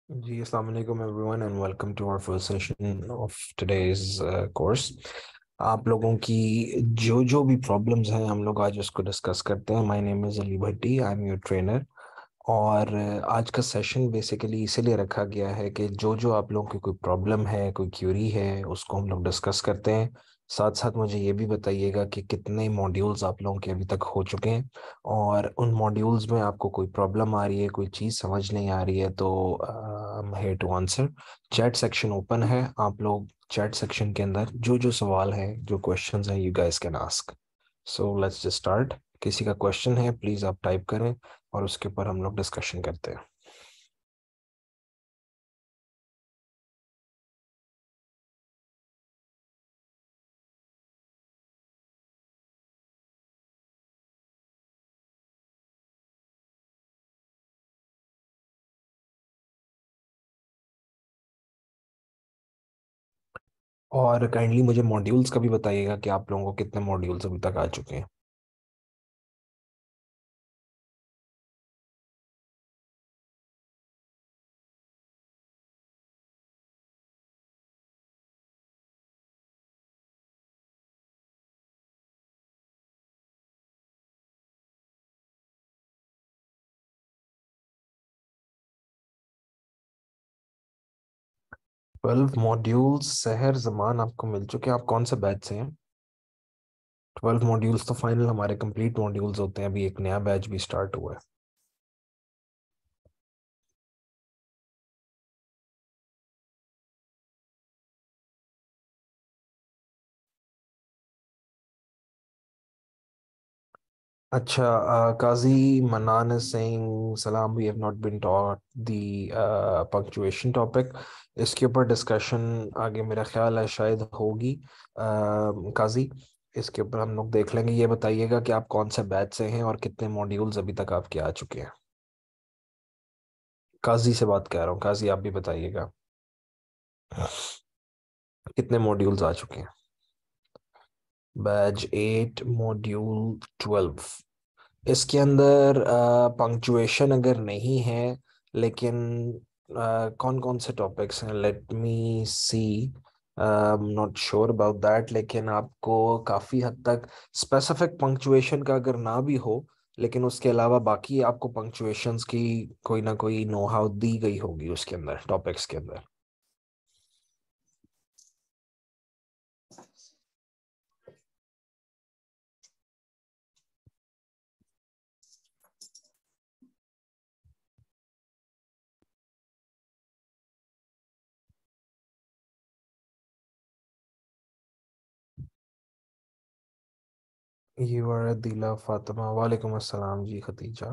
जी अस्सलाम वालेकुम everyone and welcome to our first session of today's course. आप लोगों की जो जो भी प्रॉब्लम्स हैं हम लोग आज उसको डिस्कस करते हैं। My name is Ali Bhatti, I am your trainer. और आज का सेशन बेसिकली इसीलिए रखा गया है कि जो जो आप लोगों की कोई प्रॉब्लम है, कोई क्यूरी है, उसको हम लोग डिस्कस करते हैं। साथ साथ मुझे ये भी बताइएगा कि कितने मॉड्यूल्स आप लोगों के अभी तक हो चुके हैं, और उन मॉड्यूल्स में आपको कोई प्रॉब्लम आ रही है, कोई चीज़ समझ नहीं आ रही है तो I am here to answer. Chat section open है, आप लोग चैट सेक्शन के अंदर जो जो सवाल है, जो क्वेश्चंस हैं, you guys can ask. So let's just start. किसी का क्वेश्चन है प्लीज़ आप टाइप करें और उसके ऊपर हम लोग डिस्कशन करते हैं। और काइंडली मुझे मॉड्यूल्स का भी बताइएगा कि आप लोगों को कितने मॉड्यूल्स अभी तक आ चुके हैं। ट्वेल्व मॉड्यूल्स सहर जमान आपको मिल चुके हैं। आप कौन से बैच से हैं? 12 मॉड्यूल्स तो फाइनल हमारे कंप्लीट मॉड्यूल्स होते हैं। अभी एक नया बैच भी स्टार्ट हुआ है। अच्छा, काजी मनान is saying सलाम, we have not been taught the punctuation topic. इसके ऊपर डिस्कशन आगे मेरा ख्याल है शायद होगी। काजी, इसके ऊपर हम लोग देख लेंगे। ये बताइएगा कि आप कौन से बैच से हैं और कितने मॉड्यूल्स अभी तक आपके आ चुके हैं। काजी से बात कर रहा हूँ, काजी आप भी बताइएगा कितने मॉड्यूल्स आ चुके हैं। Batch 8 module 12। इसके अंदर पंक्चुएशन अगर नहीं है, लेकिन कौन कौन से टॉपिक्स हैं, let me see. Not sure about that, लेकिन आपको काफ़ी हद तक स्पेसिफिक पंक्चुएशन का अगर ना भी हो, लेकिन उसके अलावा बाकी आपको पंक्चुएशंस की कोई ना कोई नो हाउ दी गई होगी उसके अंदर, टॉपिक्स के अंदर। यू आर अदीला फातिमा, वालेकुम अस्सलाम जी खतीजा।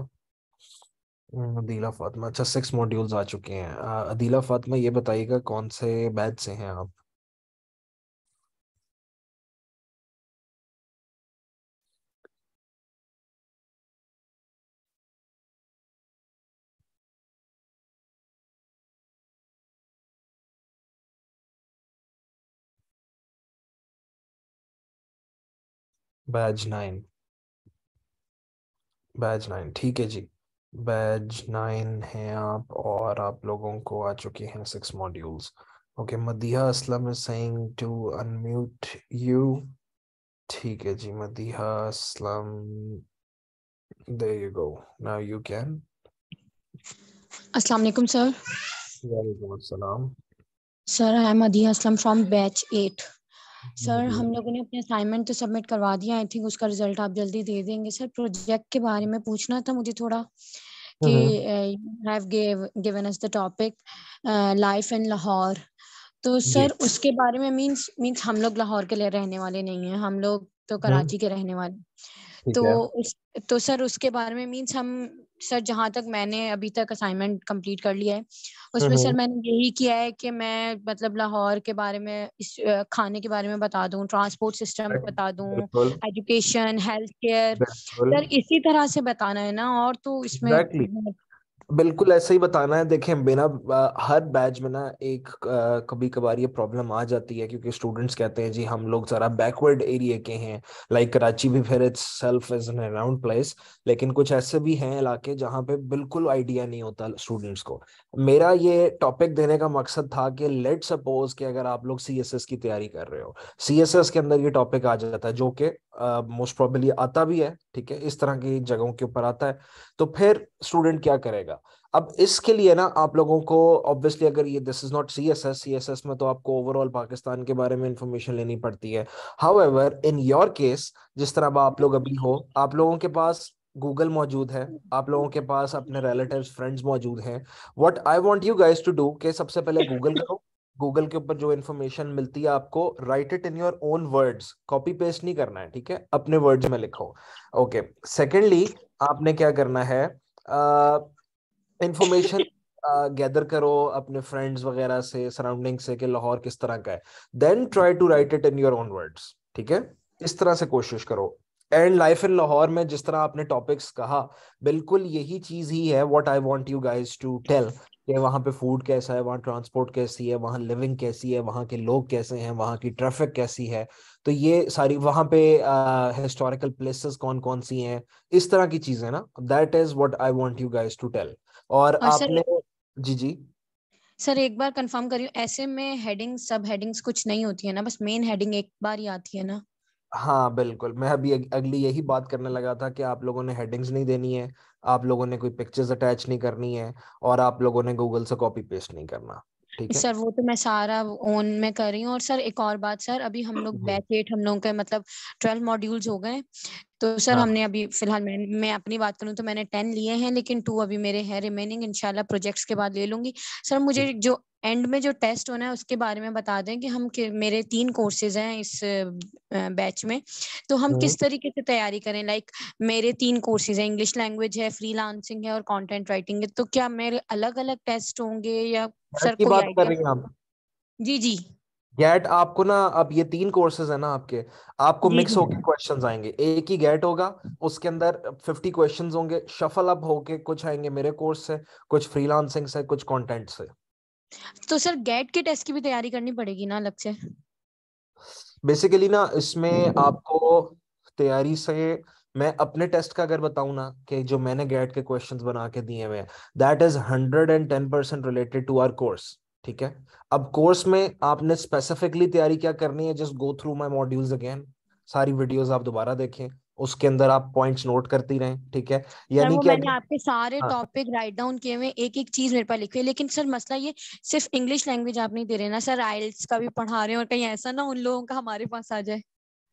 अदीला फातिमा, अच्छा 6 मॉड्यूल्स आ चुके हैं। अदीला फातिमा ये बताइएगा कौन से बैच से हैं आप? बैच 9। बैच 9 ठीक है जी। बैच 9 हैं आप, और आप लोगों को आ चुके हैं 6 modules. Okay, Madiha Aslam is saying to unmute you. ठीक है जी, Madiha Aslam, there you go, now you can. अस्सलाम वालेकुम सर। वालेकुम अस्सलाम। Sir I am Madiha Aslam from batch 8। Sir Madiha, हम लोगों ने अपने असाइनमेंट तो सबमिट करवा दिया। आई थिंक उसका रिजल्ट आप जल्दी दे देंगे। सर प्रोजेक्ट के बारे में पूछना था मुझे थोड़ा कि hmm you have given us the topic life in Lahore. तो जी, सर उसके बारे में मींस हम लोग लाहौर के लिए रहने वाले नहीं हैं, हम लोग तो हम्म कराची के रहने वाले। ठीक तो है। उस तो सर उसके बारे में मींस हम सर जहाँ तक मैंने अभी तक असाइनमेंट कंप्लीट कर लिया है उसमें सर हम्म मैंने यही किया है कि मैं मतलब लाहौर के बारे में खाने के बारे में बता दूं, ट्रांसपोर्ट सिस्टम बता दूं, बिल्कुल एजुकेशन, हेल्थ केयर। बिल्कुल। सर इसी तरह से बताना है ना, और तो इसमें एग्जैक्टली, बिल्कुल ऐसा ही बताना है। देखें, बिना हर बैच में ना एक कभी कभार ये प्रॉब्लम आ जाती है, क्योंकि स्टूडेंट्स कहते हैं जी हम लोग जरा बैकवर्ड एरिया के हैं। लाइक कराची भी फिर it's self is an around place, लेकिन कुछ ऐसे भी हैं इलाके जहाँ पे बिल्कुल आइडिया नहीं होता स्टूडेंट्स को। मेरा ये टॉपिक देने का मकसद था कि लेट सपोज कि अगर आप लोग सीएसएस की तैयारी कर रहे हो, सीएसएस के अंदर ये टॉपिक आ जाता है जो कि मोस्ट प्रोबेबली आता भी है, ठीक है, इस तरह की जगहों के ऊपर आता है। तो फिर स्टूडेंट क्या करेगा? अब इसके लिए ना आप लोगों को ऑब्वियसली, अगर ये this is not CSS, CSS में तो आपको ओवरऑल पाकिस्तान के बारे में इंफॉर्मेशन लेनी पड़ती है। हाउएवर इन योर केस, जिस तरह अब आप लोग अभी हो, आप लोगों के पास गूगल मौजूद है, आप लोगों के पास अपने रिलेटिव्स फ्रेंड्स मौजूद हैं। What I want you guys to do कि सबसे पहले गूगल करो। गूगल के ऊपर जो इन्फॉर्मेशन मिलती है आपको, right it in your own words, copy paste नहीं करना है, ठीक है, अपने वर्ड्स में लिखो। ओके। सेकेंडली, आपने क्या करना है, इंफॉर्मेशन गैदर करो अपने फ्रेंड्स वगैरह से, सराउंडिंग से, कि लाहौर किस तरह का है। Then try to write it in your own words, ठीक है। इस तरह से कोशिश करो। एंड लाइफ इन लाहौर में जिस तरह आपने टॉपिक्स कहा, बिल्कुल यही चीज ही है what I want you guys to tell, कि वहाँ पे फूड कैसा है, वहाँ ट्रांसपोर्ट कैसी है, वहाँ लिविंग कैसी है, वहाँ के लोग कैसे हैं, वहाँ की ट्रैफिक कैसी है। तो ये सारी वहाँ पे हिस्टोरिकल प्लेसेस कौन कौन सी हैं, इस तरह की चीजें ना, that is what I want you guys to tell. और और सर, आपने, जी जी, सर एक बार कंफर्म करियो, ऐसे में हेडिंग सब हेडिंग्स कुछ नहीं होती है ना, बस मेन हेडिंग एक बार ही आती है ना? हाँ बिल्कुल, मैं अभी अगली यही बात करने लगा था कि आप लोगों ने हेडिंग्स नहीं देनी है, आप लोगों ने कोई पिक्चर्स अटैच नहीं करनी है, और आप लोगों ने गूगल से कॉपी पेस्ट नहीं करना, ठीक है। सर वो तो मैं सारा ऑन में कर रही हूँ। और सर एक और बात, सर अभी हम लोग जी। बैच 8 हम लोगों के मतलब 12 मॉड्यूल्स हो गए। तो सर हाँ। हमने अभी फिलहाल मैं अपनी बात करूँ तो मैंने 10 लिए हैं, लेकिन 2 अभी मेरे हैं रिमेनिंग, इंशाल्लाह प्रोजेक्ट्स के बाद ले लूंगी। सर मुझे जो एंड में जो टेस्ट होना है उसके बारे में बता दें कि मेरे 3 कोर्सेज हैं इस बैच में। तो हम हम्म। किस तरीके से तैयारी करें? लाइक मेरे 3 कोर्सेज हैं, इंग्लिश लैंग्वेज है, फ्रीलांसिंग है और कंटेंट राइटिंग है। तो क्या मेरे अलग अलग टेस्ट होंगे या गैट सर की कोई बात कर आइडिया? रही हैं आप? जी जी। गैट आपको ना, अब ये 3 कोर्सेज है ना आपके, आपको जी मिक्स जी। होके क्वेश्चंस आएंगे। एक ही गैट होगा, उसके अंदर 50 क्वेश्चंस होंगे, शफल अप होके कुछ आएंगे मेरे कोर्स से, कुछ फ्रीलांसिंग से, कुछ कंटेंट से। तो सर गेट के टेस्ट की भी तैयारी करनी पड़ेगी ना अलग से? बेसिकली ना इसमें आपको तैयारी से, मैं अपने टेस्ट का अगर बताऊं ना, कि जो मैंने गेट के क्वेश्चंस बना के दिए हुए हैं, that is 110% related to our course, ठीक है। अब कोर्स में आपने स्पेसिफिकली तैयारी क्या करनी है, just go through my modules again, सारी वीडियोस आप दोबारा देखें, उसके अंदर आप पॉइंट्स नोट करती रहें, ठीक है। सर यानी वो कि मैंने अगर, आपके सारे हाँ, टॉपिक राइट डाउन किए हुए, एक एक चीज मेरे पास लिखी है। लेकिन सर मसला ये, सिर्फ इंग्लिश लैंग्वेज आप नहीं दे रहे ना सर, आइल्स का भी पढ़ा रहे हैं, और कहीं ऐसा ना उन लोगों का हमारे पास आ जाए।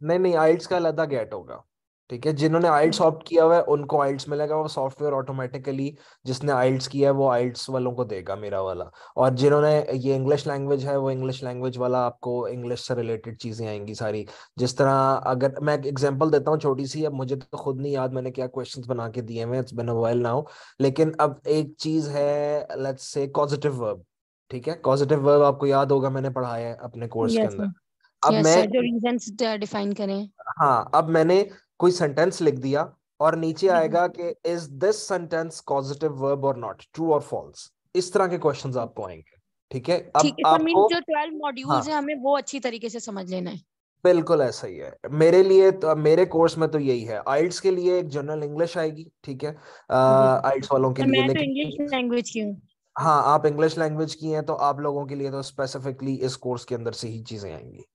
नहीं नहीं, आइल्स का अलग गेट होगा, ठीक है। जिन्होंने आइल्स ऑप्ट किया हुआ है उनको आइल्स मिलेगा, वो सॉफ्टवेयर ऑटोमेटिकली, जिसने आइल्स किया है वो आइल्स वालों को देगा, मेरा वाला। और जिन्होंने ये इंग्लिश लैंग्वेज है, वो इंग्लिश लैंग्वेज वाला, आपको इंग्लिश से रिलेटेड चीजें आएंगी सारी। जिस तरह, अगर मैं एक एग्जांपल देता हूँ छोटी सी, अब मुझे तो खुद नहीं याद मैंने क्या क्वेश्चंस बना के दिए हैं, it's been a while now. लेकिन अब एक चीज है, लेट्स से कॉजेटिव वर्ब, ठीक है। कॉजेटिव वर्ब आपको याद होगा, मैंने पढ़ाया है अपने कोर्स के यस अंदर। सर। अब यस मैं, सर, जो रीजंस डिफाइन करें। हाँ, अब मैंने कोई सेंटेंस लिख दिया, और नीचे जी जी। आएगा कि is this sentence positive verb और नॉट, ट्रू और फॉल्स, इस तरह के क्वेश्चंस आपको आएंगे, ठीक है। ठीक अब है सर, मीन आपको, जो 12 हाँ मॉड्यूल्स हैं हमें वो अच्छी तरीके से समझ लेना है। बिल्कुल ऐसा ही है मेरे लिए, तो मेरे कोर्स में तो यही है। आइल्स के लिए एक जनरल इंग्लिश आएगी, ठीक है, जी। आइल्स वालों के सर लिए, मैं तो लेकिन इंग्लिश लैंग्वेज की हूँ। हाँ, आप इंग्लिश लैंग्वेज की हैं तो आप लोगों के लिए तो स्पेसिफिकली इस कोर्स के अंदर से ही चीजें आएंगी।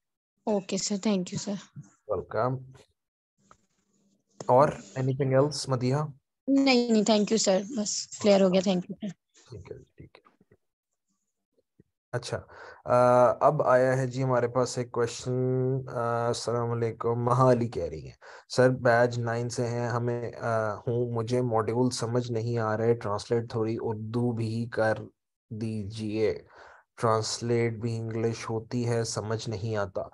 Okay sir, thank you sir. Welcome. और एनीथिंग एल्स मदिहा? नहीं नहीं, थैंक यू सर, बस क्लियर हो गया, थैंक यू सर। ठीक है, ठीक है। अच्छा, अब आया है जी हमारे पास एक क्वेश्चन। अस्सलाम वालेकुम, महा अली कह रही हैं, सर बैच 9 से हैं, हमें हूँ, मुझे मॉड्यूल समझ नहीं आ रहे, ट्रांसलेट थोड़ी उर्दू भी कर दीजिए, ट्रांसलेट भी इंग्लिश होती है, समझ नहीं आता।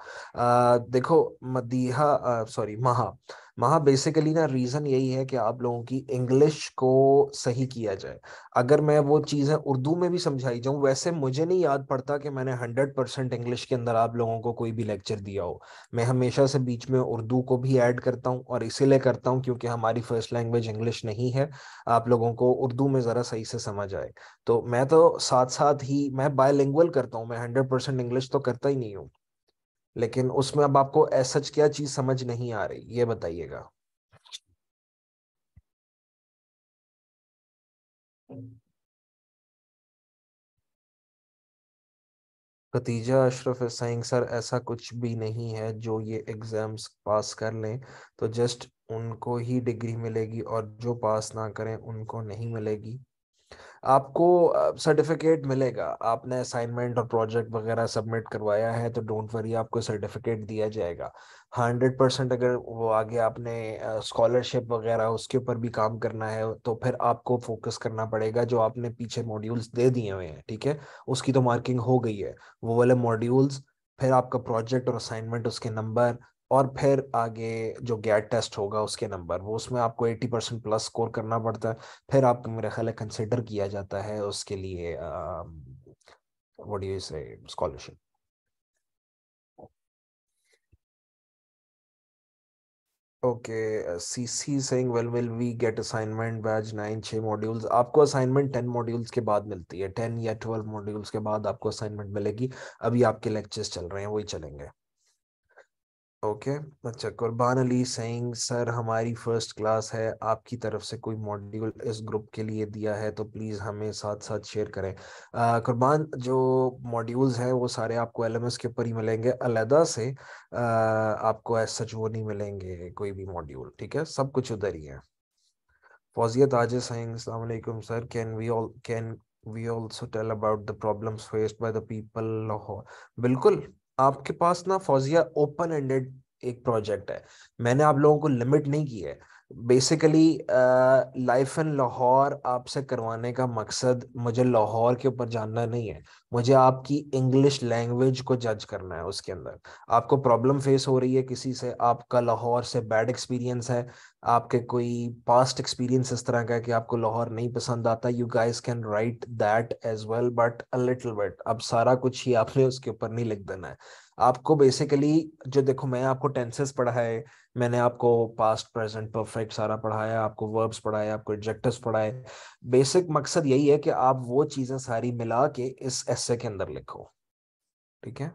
देखो मदीहा, सॉरी महा, वहाँ बेसिकली ना रीजन यही है कि आप लोगों की इंग्लिश को सही किया जाए। अगर मैं वो चीज़ें उर्दू में भी समझाई जाऊँ, वैसे मुझे नहीं याद पड़ता कि मैंने 100% इंग्लिश के अंदर आप लोगों को कोई भी लेक्चर दिया हो। मैं हमेशा से बीच में उर्दू को भी ऐड करता हूँ, और इसीलिए करता हूँ क्योंकि हमारी फर्स्ट लैंग्वेज इंग्लिश नहीं है। आप लोगों को उर्दू में ज़रा सही से समझ आए। तो मैं तो साथ साथ ही मैं बायलिंगुअल करता हूँ, मैं 100% इंग्लिश तो करता ही नहीं हूँ। लेकिन उसमें अब आपको ऐसा क्या चीज़ समझ नहीं आ रही, ये बताइएगा। खतीजा अशरफ इज सर ऐसा कुछ भी नहीं है, जो ये एग्जाम्स पास कर लें तो जस्ट उनको ही डिग्री मिलेगी, और जो पास ना करें उनको नहीं मिलेगी। आपको सर्टिफिकेट मिलेगा। आपने असाइनमेंट और प्रोजेक्ट वगैरह सबमिट करवाया है तो डोंट वरी, आपको सर्टिफिकेट दिया जाएगा। 100% अगर वो आगे आपने स्कॉलरशिप वगैरह उसके ऊपर भी काम करना है तो फिर आपको फोकस करना पड़ेगा। जो आपने पीछे मॉड्यूल्स दे दिए हुए हैं, ठीक है, उसकी तो मार्किंग हो गई है, वो वाले मॉड्यूल्स, फिर आपका प्रोजेक्ट और असाइनमेंट उसके नंबर, और फिर आगे जो गैट टेस्ट होगा उसके नंबर, वो उसमें आपको 80% प्लस स्कोर करना पड़ता है। फिर आपको मेरा ख्याल है कंसिडर किया जाता है उसके लिए what do you say scholarship. Okay, सीसी saying well will we get assignment batch 9 6 modules. आपको असाइनमेंट 10 मॉड्यूल्स के बाद मिलती है, 10 या 12 मॉड्यूल्स के बाद आपको असाइनमेंट मिलेगी। अभी आपके लेक्चर्स चल रहे हैं, वही चलेंगे। ओके। अच्छा, कुर्बान अली सिंह सर, हमारी फर्स्ट क्लास है, आपकी तरफ से कोई मॉड्यूल इस ग्रुप के लिए दिया है तो प्लीज़ हमें साथ साथ शेयर करें। कुर्बान, जो मॉड्यूल्स हैं वो सारे आपको एलएमएस के ऊपर ही मिलेंगे, अलहदा से आपको एज सच वो नहीं मिलेंगे कोई भी मॉड्यूल, ठीक है, सब कुछ उधर ही है। फौजिया ताजिर saying अस्सलाम वालेकुम sir, can we also tell about the problems faced by the people Lahore. बिल्कुल। आपके पास ना फौजिया ओपन एंडेड एक प्रोजेक्ट है, मैंने आप लोगों को लिमिट नहीं की है। बेसिकली लाइफ इन लाहौर आपसे करवाने का मकसद मुझे लाहौर के ऊपर जानना नहीं है, मुझे आपकी इंग्लिश लैंग्वेज को जज करना है उसके अंदर। आपको प्रॉब्लम फेस हो रही है किसी से, आपका लाहौर से बैड एक्सपीरियंस है, आपके कोई पास्ट एक्सपीरियंस इस तरह का है कि आपको लाहौर नहीं पसंद आता, you guys can write that as well, but a little bit. अब सारा कुछ ही आपने उसके ऊपर नहीं लिख देना है। आपको बेसिकली, जो देखो, मैं आपको टेंसेस पढ़ाए, मैंने आपको पास्ट प्रेजेंट परफेक्ट सारा पढ़ाया, आपको वर्ब्स पढ़ाए, आपको एडजेक्टिव्स पढ़ाए। बेसिक मकसद यही है कि आप वो चीजें सारी मिला के इस एस्से के अंदर लिखो, ठीक है।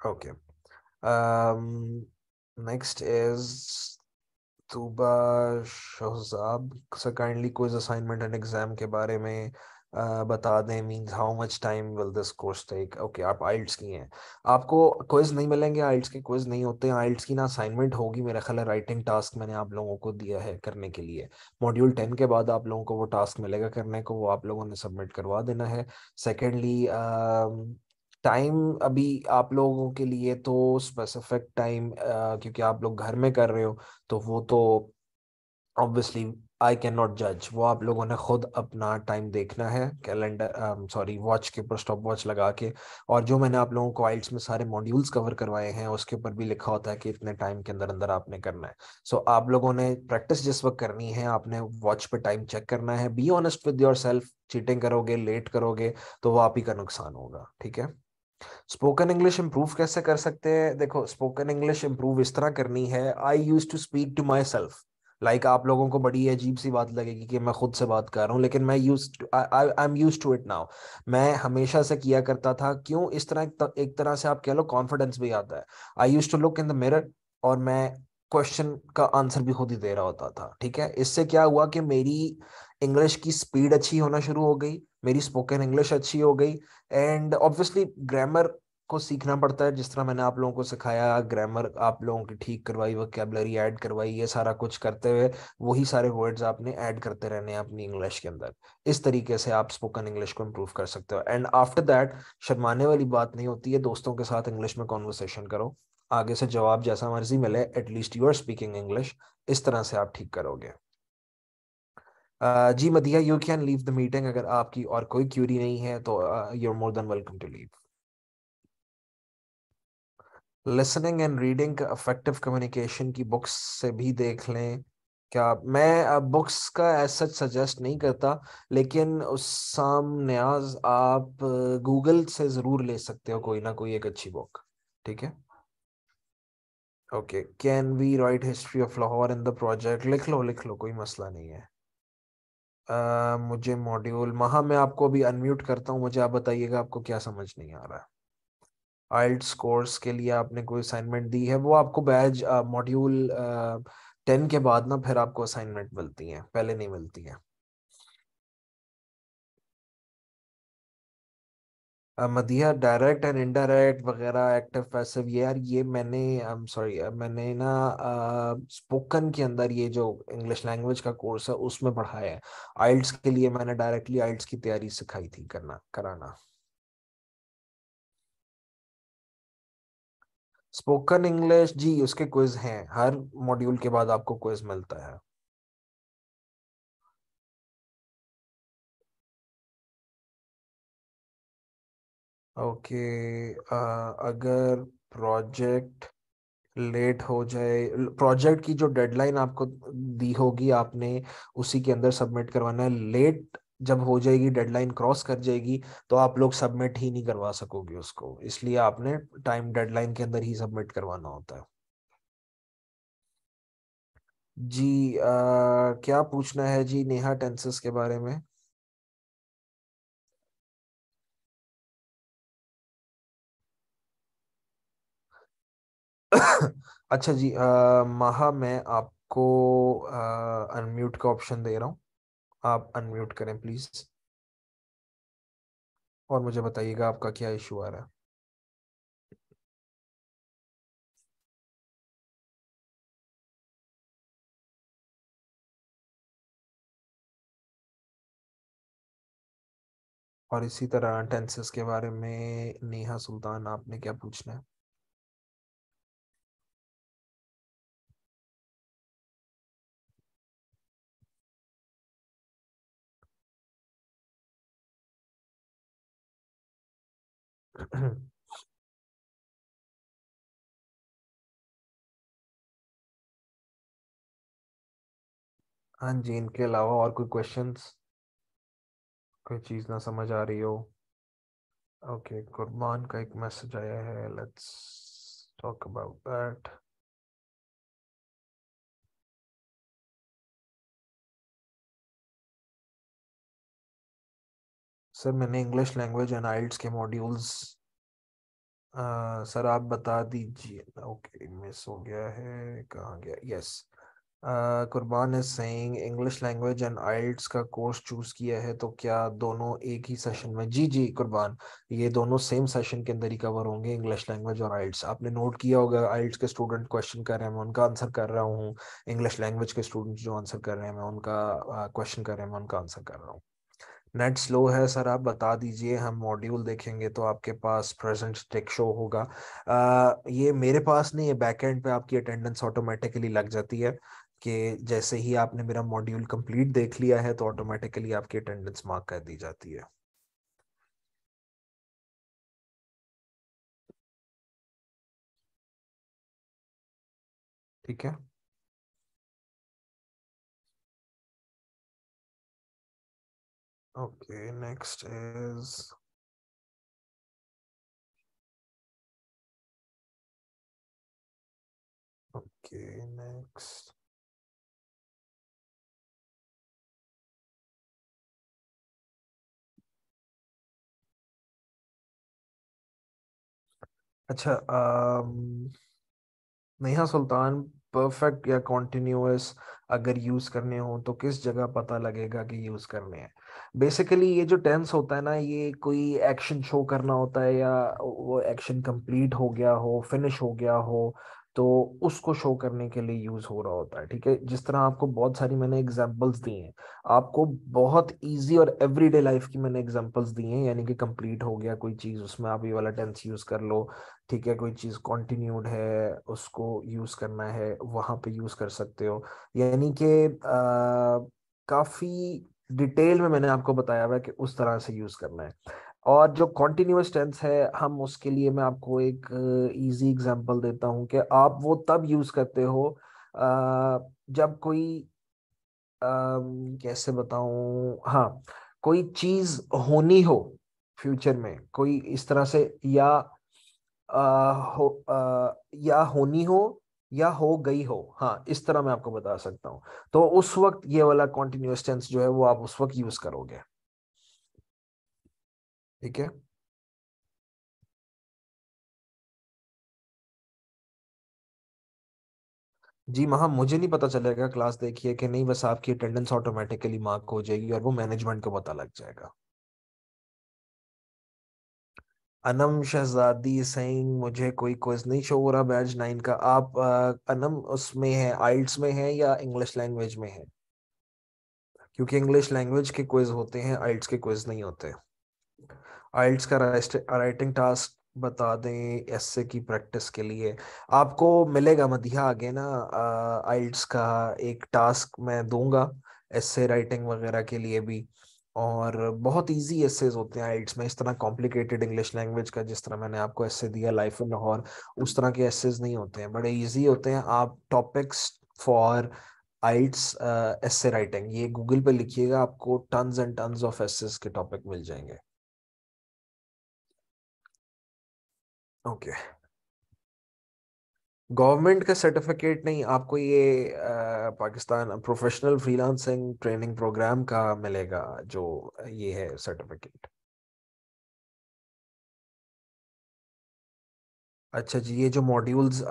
Okay. Next is Tooba Shahzab sir, kindly quiz assignment and exam के बारे में बता दें, means how much time will this course take. Okay, आप आइल्ट्स की हैं, आपको क्विज नहीं मिलेंगे, आइल्ट्स के क्विज नहीं होते हैं। आइल्ट्स की ना असाइनमेंट होगी, मेरा ख्याल है राइटिंग टास्क मैंने आप लोगों को दिया है करने के लिए। मॉड्यूल 10 के बाद आप लोगों को वो टास्क मिलेगा करने को, वो आप लोगों ने सबमिट करवा देना है। सेकेंडली, टाइम अभी आप लोगों के लिए तो स्पेसिफिक टाइम, क्योंकि आप लोग घर में कर रहे हो, तो वो तो ऑब्वियसली आई कैन नॉट जज, वो आप लोगों ने खुद अपना टाइम देखना है, कैलेंडर सॉरी वॉच के ऊपर स्टॉप वॉच लगा के। और जो मैंने आप लोगों को आइल्स में सारे मॉड्यूल्स कवर करवाए हैं उसके ऊपर भी लिखा होता है कि इतने टाइम के अंदर अंदर आपने करना है। सो आप लोगों ने प्रैक्टिस जिस वक्त करनी है, आपने वॉच पे टाइम चेक करना है। Be honest with your self, cheating करोगे, लेट करोगे तो वो आप ही का नुकसान होगा, ठीक है। स्पोकन इंग्लिश इंप्रूव कैसे कर सकते हैं? देखो, स्पोकन इंग्लिश इंप्रूव इस तरह करनी है, I use to speak to my self. Like आप लोगों को बड़ी अजीब सी बात लगेगी कि मैं खुद से बात कर रहा हूँ, लेकिन मैं use I am used to it now. मैं हमेशा से किया करता था, क्यों इस तरह, एक तरह से आप कह लो कॉन्फिडेंस भी आता है। I use to look in the mirror, और मैं क्वेश्चन का आंसर भी खुद ही दे रहा होता था, ठीक है। इससे क्या हुआ कि मेरी इंग्लिश की स्पीड अच्छी होना शुरू हो गई, मेरी स्पोकन इंग्लिश अच्छी हो गई। एंड ऑब्वियसली ग्रामर को सीखना पड़ता है, जिस तरह मैंने आप लोगों को सिखाया, ग्रामर आप लोगों की ठीक करवाई, वोकैबुलरी ऐड करवाई, ये सारा कुछ करते हुए वही सारे वर्ड्स आपने ऐड करते रहने हैं अपनी इंग्लिश के अंदर। इस तरीके से आप स्पोकन इंग्लिश को इम्प्रूव कर सकते हो। एंड आफ्टर दैट, शर्माने वाली बात नहीं होती है, दोस्तों के साथ इंग्लिश में कॉन्वर्सेशन करो, आगे से जवाब जैसा मर्जी मिले, at least you are speaking English. इस तरह से आप ठीक करोगे। जी Madiha, you can leave the meeting, अगर आपकी और कोई क्यूरी नहीं है तो you are more than welcome to leave. Listening and reading effective communication की बुक्स से भी देख लें क्या। मैं बुक्स का एज सच सजेस्ट नहीं करता, लेकिन उस साम न्याज आप गूगल से जरूर ले सकते हो कोई ना कोई एक अच्छी बुक। ठीक है। Okay, can we write history of Lahore in the project? लिख लो लिख लो, कोई मसला नहीं है। मुझे मॉड्यूल महा मैं आपको अभी अनम्यूट करता हूँ, मुझे आप बताइएगा आपको क्या समझ नहीं आ रहा है। आइल्ट्स कोर्स के लिए आपने कोई असाइनमेंट दी है? वो आपको बैच मॉड्यूल 10 के बाद ना फिर आपको असाइनमेंट मिलती हैं, पहले नहीं मिलती हैं। मदिया, डायरेक्ट एंड इनडायरेक्ट वगैरह, एक्टिव पैसिव, ये यार ये मैंने सॉरी मैंने ना स्पोकन के अंदर ये जो इंग्लिश लैंग्वेज का कोर्स है उसमें पढ़ाया है। आइल्ट्स के लिए मैंने डायरेक्टली आइल्ट्स की तैयारी सिखाई थी करना कराना। स्पोकन इंग्लिश जी, उसके क्विज हैं, हर मॉड्यूल के बाद आपको क्विज मिलता है। ओके, अगर प्रोजेक्ट लेट हो जाए, प्रोजेक्ट की जो डेडलाइन आपको दी होगी आपने उसी के अंदर सबमिट करवाना है। लेट जब हो जाएगी, डेडलाइन क्रॉस कर जाएगी, तो आप लोग सबमिट ही नहीं करवा सकोगे उसको, इसलिए आपने टाइम डेडलाइन के अंदर ही सबमिट करवाना होता है। जी क्या पूछना है जी नेहा टेंसेस के बारे में? अच्छा जी, महा मैं आपको अनम्यूट का ऑप्शन दे रहा हूँ, आप अनम्यूट करें प्लीज, और मुझे बताइएगा आपका क्या इशू आ रहा है। और इसी तरह टेंसेस के बारे में नेहा सुल्तान आपने क्या पूछना है? हाँ जी, इनके अलावा और कोई क्वेश्चंस, कोई चीज़ ना समझ आ रही हो? ओके, कुर्बान का एक मैसेज आया है, let's talk about that. Sir मैंने इंग्लिश लैंग्वेज एंड आइल्ट्स के मॉड्यूल्स, सर आप बता दीजिए। ओके, मिस हो गया है, कहाँ गया, यस। कुर्बान is saying English language and IELTS का कोर्स चूज किया है, तो क्या दोनों एक ही सेशन में? जी जी कुर्बान, ये दोनों सेम सेशन के अंदर ही कवर होंगे, इंग्लिश लैंग्वेज और आइल्ट्स। आपने नोट किया होगा, आइल्ट्स के स्टूडेंट क्वेश्चन कर रहे हैं, मैं उनका आंसर कर रहा हूँ। इंग्लिश लैंग्वेज के स्टूडेंट जो आंसर कर रहे हैं, मैं उनका क्वेश्चन कर रहे हैं, मैं उनका आंसर कर रहा हूँ। नेट स्लो है सर, आप बता दीजिए, हम मॉड्यूल देखेंगे तो आपके पास प्रेजेंट टिक शो होगा। ये मेरे पास नहीं है, बैकएंड पे आपकी अटेंडेंस ऑटोमेटिकली लग जाती है, कि जैसे ही आपने मेरा मॉड्यूल कंप्लीट देख लिया है तो ऑटोमेटिकली आपकी अटेंडेंस मार्क कर दी जाती है। ठीक है। Okay, next is, okay next, अच्छा नेहा सुल्तान, परफेक्ट या कॉन्टिन्यूअस अगर यूज करने हो तो किस जगह पता लगेगा कि यूज करने हैं? बेसिकली ये जो टेंस होता है ना, ये कोई एक्शन शो करना होता है, या वो एक्शन कंप्लीट हो गया हो, फिनिश हो गया हो, तो उसको शो करने के लिए यूज हो रहा होता है। ठीक है, जिस तरह आपको बहुत सारी मैंने एग्जांपल्स दी हैं, आपको बहुत इजी और एवरीडे लाइफ की मैंने एग्जांपल्स दी हैं, यानी कि कंप्लीट हो गया कोई चीज, उसमें आप ये वाला टेंस यूज कर लो। ठीक है, कोई चीज कॉन्टिन्यूड है, उसको यूज करना है, वहां पे यूज कर सकते हो। यानी कि काफी डिटेल में मैंने आपको बताया हुआ है कि उस तरह से यूज करना है। और जो कॉन्टिन्यूअस टेंस है, हम उसके लिए मैं आपको एक इजी एग्जांपल देता हूँ कि आप वो तब यूज करते हो जब कोई कैसे बताऊं, हाँ, कोई चीज होनी हो फ्यूचर में, कोई इस तरह से, या या होनी हो या हो गई हो, हाँ, इस तरह मैं आपको बता सकता हूँ। तो उस वक्त ये वाला कॉन्टिन्यूअस टेंस जो है वो आप उस वक्त यूज करोगे। ठीक है। जी महा, मुझे नहीं पता चलेगा क्लास देखिए कि नहीं, बस आपकी अटेंडेंस ऑटोमेटिकली मार्क हो जाएगी और वो मैनेजमेंट को पता लग जाएगा। अनम शहजादी सिंह, मुझे कोई क्विज नहीं शो हो रहा बैच 9 का। आप अनम उसमें है, आइल्ट्स में है या इंग्लिश लैंग्वेज में है? क्योंकि इंग्लिश लैंग्वेज के क्विज होते हैं, आइल्ट्स के क्विज नहीं होते। आइल्ट्स का राइटिंग टास्क बता दें एसए की प्रैक्टिस के लिए। आपको मिलेगा मधिया आगे ना, आइल्ट्स का एक टास्क मैं दूंगा एसए राइटिंग वगैरह के लिए भी। और बहुत इजी एसेज होते हैं आइल्ट्स में, इस तरह कॉम्प्लिकेटेड इंग्लिश लैंग्वेज का जिस तरह मैंने आपको एसे दिया लाइफ इन लाहौर, उस तरह के एसेज नहीं होते हैं, बड़े इजी होते हैं। आप topics for IELTS essay writing ये गूगल पे लिखिएगा, आपको tons and tons of essays के टॉपिक मिल जाएंगे। ओके। गवर्नमेंट का सर्टिफिकेट नहीं, आपको ये Pakistan professional freelancing training program का मिलेगा, जो ये है सर्टिफिकेट। अच्छा जी, ये जो मॉड्यूल्स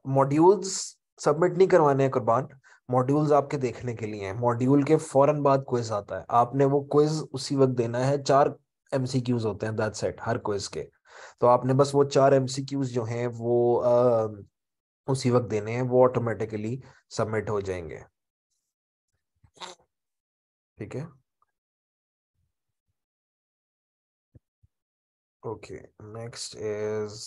मॉड्यूल्स सबमिट नहीं करवाने हैं कुर्बान, मॉड्यूल्स आपके देखने के लिए हैं। मॉड्यूल के फौरन बाद क्विज आता है, आपने वो क्विज उसी वक्त देना है। 4 एमसीक्यूज होते हैं, दैट्स इट, हर क्विज के। तो आपने बस वो 4 एमसीक्यूज जो हैं वो उसी वक्त देने हैं, वो ऑटोमेटिकली सबमिट हो जाएंगे। ठीक है। Okay, next is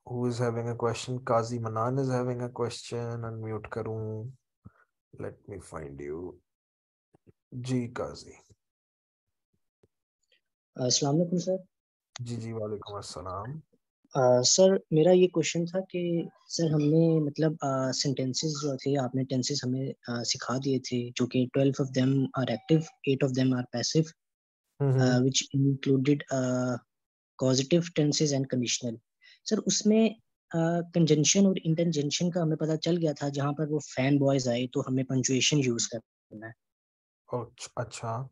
who is having a question? Qazi Manan is having a question, unmute करूं, लेट मी फाइंड यू। जी काजी। अस्सलाम वालेकुम सर। जी जी, वालेकुम अस्सलाम। सर मेरा ये क्वेश्चन था कि सर हमने मतलब सेंटेंसेस जो थे आपने टेंसेस हमें सिखा दिए थे, जो कि 12 of them are active, 8 of them are passive, hmm. Which included causative tenses and conditional. Sir उसमें कंजंक्शन और इंटरजेंक्शन का हमें पता चल गया था, जहाँ पर वो फैन बॉयज आए तो हमें पंचुएशन यूज करना है। अच्छा।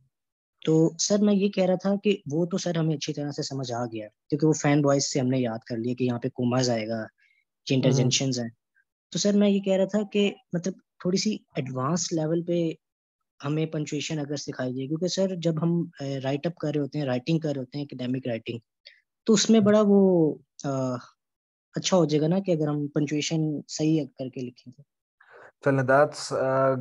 तो सर मैं ये कह रहा था कि वो तो सर हमें अच्छी तरह से समझ आ गया, क्योंकि वो फैन बॉयज से हमने याद कर लिया कि यहाँ पे कोमाज आएगा, ये हम्म। इंटरजेंक्शंस हैं। तो सर मैं ये कह रहा था कि मतलब थोड़ी सी एडवांस लेवल पे हमें पंचुएशन अगर सिखाई जाए, क्योंकि सर जब हम राइट अप कर रहे होते हैं, राइटिंग कर रहे होते हैं, एकेडमिक राइटिंग, तो उसमें बड़ा वो अ, अच्छा हो जाएगा ना कि अगर हम पंचुएशन सही करके लिखेंगे। चलो, दैट्स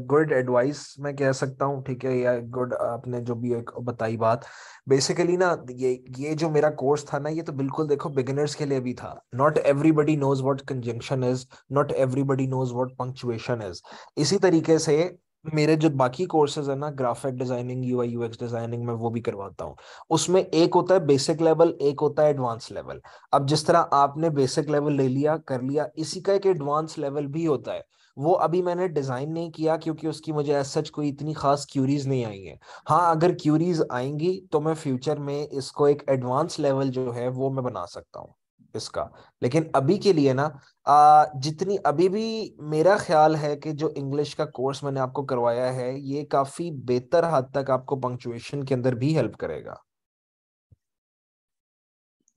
गुड एडवाइस मैं कह सकता हूँ। ठीक है, या गुड आपने जो भी एक बताई बात। बेसिकली ना, ये जो मेरा कोर्स था ना, ये तो बिल्कुल देखो बिगिनर्स के लिए भी था। Not everybody knows what conjunction is, not everybody knows what punctuation is. इसी तरीके से मेरे जो बाकी कोर्सेज है ना, graphic designing, UI UX designing, में वो भी करवाता हूँ। उसमें एक होता है बेसिक लेवल, एक होता है एडवांस लेवल। अब जिस तरह आपने बेसिक लेवल ले लिया, कर लिया, इसी का एक एडवांस लेवल भी होता है। वो अभी मैंने डिजाइन नहीं किया क्योंकि उसकी मुझे एज सच कोई इतनी खास क्यूरीज नहीं आई है। हाँ, अगर क्यूरीज आएंगी तो मैं फ्यूचर में इसको एक एडवांस लेवल जो है वो मैं बना सकता हूँ इसका। लेकिन अभी के लिए ना, जितनी अभी भी मेरा ख्याल है कि जो इंग्लिश का कोर्स मैंने आपको करवाया है, ये काफी बेहतर हद तक आपको पंक्चुएशन के अंदर भी हेल्प करेगा।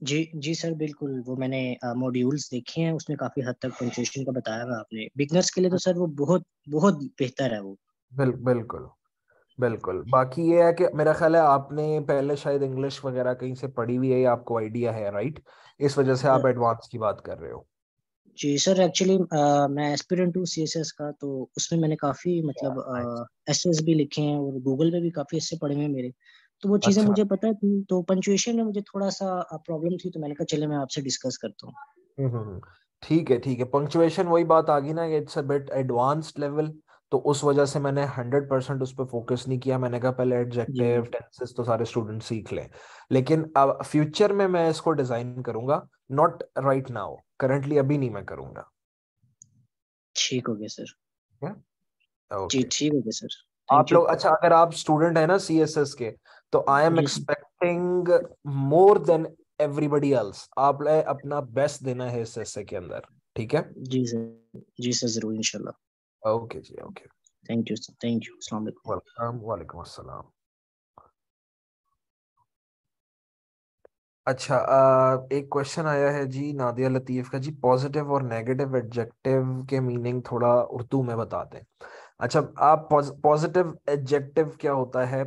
जी जी सर, बिल्कुल। वो मैंने मॉड्यूल्स देखे हैं, उसमें काफी हद तक पंचुएशन का बताया हुआ आपने। बिगनर्स के लिए तो सर वो बहुत बहुत बेहतर है वो। बिल्कुल। बिल्कुल, बाकी ये है कि मेरा ख्याल है आपने पहले शायद इंग्लिश वगैरह कहीं से पढ़ी हुई है या आपको आइडिया है, राइट? इस वजह से आप एडवांस की बात कर रहे हो। जी सर, एक्चुअली मैं एस्पिरेंट हूँ सीएसएस का, तो उसमें मैंने काफी मतलब नाइस। एसेस भी लिखे हैं और गूगल पे भी काफी ऐसे पढ़े हुए हैं मेरे। तो वो चीज़ें अच्छा। मुझे पता थी, तो पंचुएशन में मुझे थोड़ा सा प्रॉब्लम थी, तो मैंने कहा चले मैं आपसे डिस्कस करता हूँ। हम्म। ठीक है ठीक है, पंक्चुएशन वही बात आ गई ना, it's a bit advanced level. तो उस वजह से मैंने 100% उस पर फोकस नहीं किया। मैंने कहा पहले जी एडजेक्टिव टेंसेस तो सारे स्टूडेंट सीख लें, लेकिन अब फ्यूचर में मैं इसको डिजाइन करूंगा, नॉट राइट नाउ, करंटली अभी नहीं मैं करूंगा। ठीक हो गया सर। जी ओके। ठीक हो गया सर। आप थैंक यू। लोग अच्छा, अगर आप स्टूडेंट है ना सीएसएस के, तो आई एम जी sir. Expecting more than everybody else. आप अपना बेस्ट देना है इस एसए के अंदर, ठीक है? जी सर। जी सर जरूर इंशाल्लाह। ओके जी, okay. Thank you sir. Thank you. अस्सलाम वालेकुम। वेलकम, वालेकुम अस्सलाम। अच्छा, एक क्वेश्चन आया है जी नादिया लतीफ का जी, पॉजिटिव और नेगेटिव एडजेक्टिव के मीनिंग थोड़ा उर्दू में बता दें। अच्छा, आप पॉजिटिव एडजेक्टिव क्या होता है?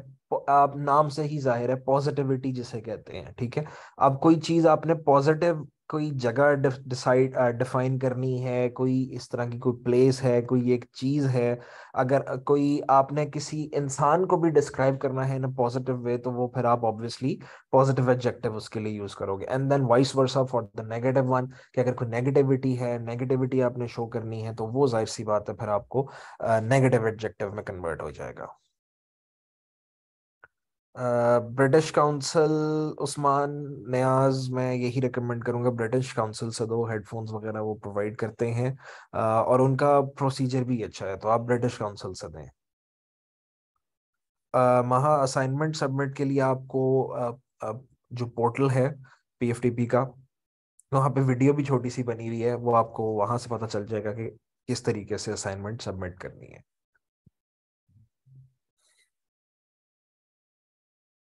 आप नाम से ही जाहिर है, पॉजिटिविटी जिसे कहते हैं, ठीक है? अब कोई चीज आपने पॉजिटिव, कोई जगह डिसाइड डिफाइन करनी है, कोई इस तरह की कोई प्लेस है, कोई एक चीज है, अगर कोई आपने किसी इंसान को भी डिस्क्राइब करना है इन अ पॉजिटिव वे, तो वो फिर आप ऑब्वियसली पॉजिटिव एडजेक्टिव उसके लिए यूज करोगे। And then vice versa for the negative one, कि अगर कोई नेगेटिविटी है, नेगेटिविटी आपने शो करनी है, तो वो जाहिर सी बात है फिर आपको नेगेटिव एडजेक्टिव में कन्वर्ट हो जाएगा। ब्रिटिश काउंसिल, उस्मान नियाज, मैं यही रिकमेंड करूंगा, ब्रिटिश काउंसिल से दो हेडफोन्स वगैरह, वो प्रोवाइड करते हैं, और उनका प्रोसीजर भी अच्छा है, तो आप ब्रिटिश काउंसिल से दें। महा, असाइनमेंट सबमिट के लिए आपको जो पोर्टल है पीएफटीपी का, वहाँ पे वीडियो भी छोटी सी बनी हुई है, वो आपको वहां से पता चल जाएगा कि किस तरीके से असाइनमेंट सबमिट करनी है।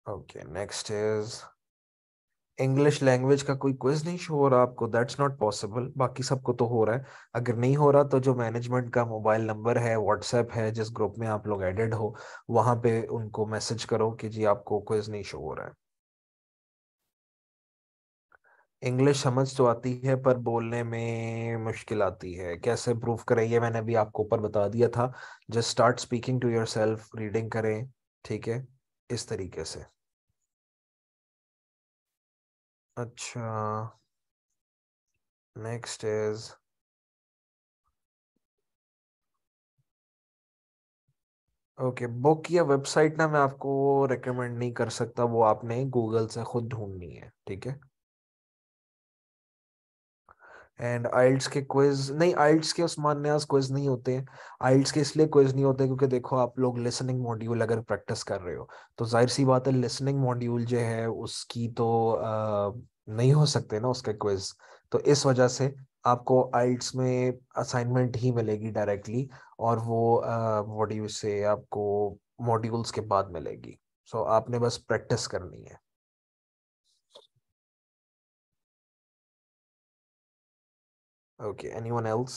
Okay, next is English language का कोई क्विज नहीं शो हो रहा आपको? दैट्स नॉट पॉसिबल, बाकी सबको तो हो रहा है। अगर नहीं हो रहा तो जो मैनेजमेंट का मोबाइल नंबर है, व्हाट्सएप है, जिस ग्रुप में आप लोग एडेड हो, वहां पे उनको मैसेज करो कि जी आपको क्विज नहीं शो हो रहा है। इंग्लिश समझ तो आती है पर बोलने में मुश्किल आती है, कैसे प्रूव करें? ये मैंने भी आपको ऊपर बता दिया था, just start speaking to yourself, reading करें, ठीक है, इस तरीके से। अच्छा, नेक्स्ट इज ओके, बुक या वेबसाइट ना मैं आपको रिकमेंड नहीं कर सकता, वो आपने गूगल से खुद ढूंढनी है, ठीक है? एंड आइल्स के क्विज नहीं, आइल्स के उस्मान न्याज क्विज नहीं होते हैं। आइल्स के इसलिए क्विज नहीं होते क्योंकि देखो, आप लोग लिसनिंग मॉड्यूल अगर प्रैक्टिस कर रहे हो, तो जाहिर सी बात है लिसनिंग मॉड्यूल जो है उसकी तो नहीं हो सकते ना उसके क्विज। तो इस वजह से आपको आइल्स में असाइनमेंट ही मिलेगी डायरेक्टली, और वो मॉड्यूल से आपको मॉड्यूल्स के बाद मिलेगी। सो आपने बस प्रैक्टिस करनी है। Okay, anyone else?